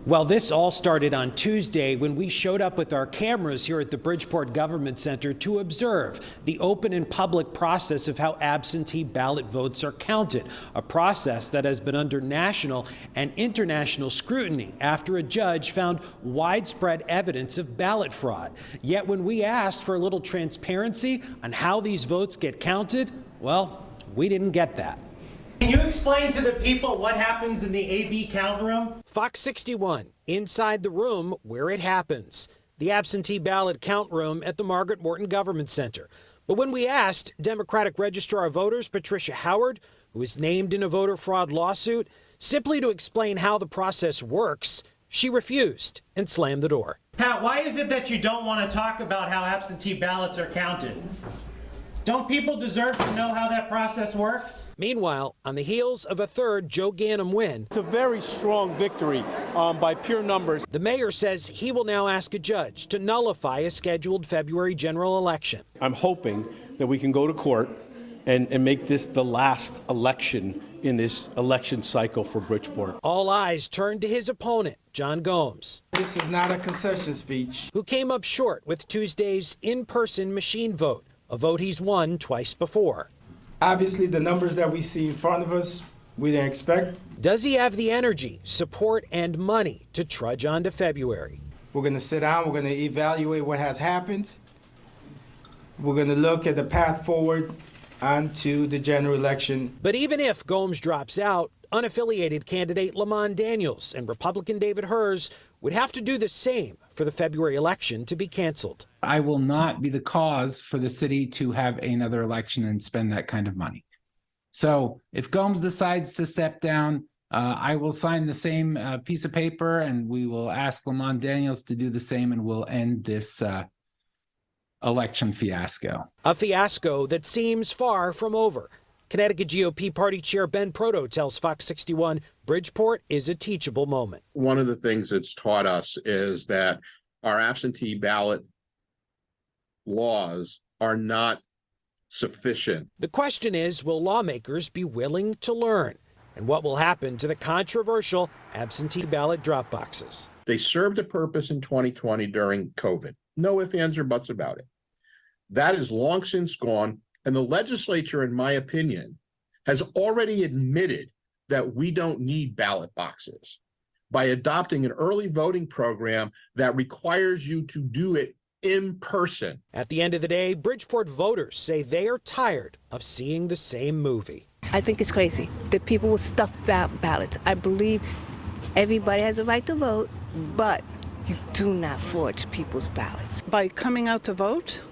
Well, this all started on Tuesday when we showed up with our cameras here at the Bridgeport Government Center to observe the open and public process of how absentee ballot votes are counted, a process that has been under national and international scrutiny after a judge found widespread evidence of ballot fraud. Yet when we asked for a little transparency on how these votes get counted, well, we didn't get that. Can you explain to the people what happens in the AB count room? Fox 61, inside the room where it happens, the absentee ballot count room at the Margaret Morton Government Center. But when we asked Democratic Registrar of Voters Patricia Howard, who was named in a voter fraud lawsuit, simply to explain how the process works, she refused and slammed the door. Pat, why is it that you don't want to talk about how absentee ballots are counted? Don't people deserve to know how that process works? Meanwhile, on the heels of a third Joe Ganim win, it's a very strong victory by pure numbers. The mayor says he will now ask a judge to nullify a scheduled February general election. I'm hoping that we can go to court and make this the last election in this election cycle for Bridgeport. All eyes turned to his opponent, John Gomes. This is not a concession speech. Who came up short with Tuesday's in-person machine vote, a vote he's won twice before. Obviously, the numbers that we see in front of us, we didn't expect. Does he have the energy, support, and money to trudge on to February? We're going to sit down, we're going to evaluate what has happened. We're going to look at the path forward onto the general election. But even if Gomes drops out, unaffiliated candidate Lamont Daniels and Republican David Hers would have to do the same for the February election to be canceled. I will not be the cause for the city to have another election and spend that kind of money. So if Gomes decides to step down, I will sign the same piece of paper and we will ask Lamont Daniels to do the same, and we'll end this election fiasco. A fiasco that seems far from over. Connecticut GOP Party Chair Ben Proto tells Fox 61 Bridgeport is a teachable moment. One of the things it's taught us is that our absentee ballot laws are not sufficient. The question is, will lawmakers be willing to learn? And what will happen to the controversial absentee ballot drop boxes? They served a purpose in 2020 during COVID. No ifs, ands, or buts about it. That is long since gone. And the legislature, in my opinion, has already admitted that we don't need ballot boxes by adopting an early voting program that requires you to do it in person. At the end of the day, Bridgeport voters say they are tired of seeing the same movie. I think it's crazy that people will stuff ballots. I believe everybody has a right to vote, but you do not forge people's ballots. By coming out to vote,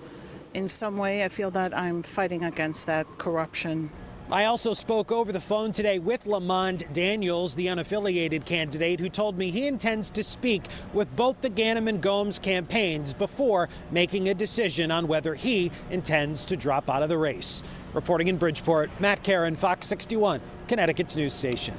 in some way, I feel that I'm fighting against that corruption. I also spoke over the phone today with Lamont Daniels, the unaffiliated candidate, who told me he intends to speak with both the Ganim and Gomes campaigns before making a decision on whether he intends to drop out of the race. Reporting in Bridgeport, Matt Caron, Fox 61, Connecticut's news station.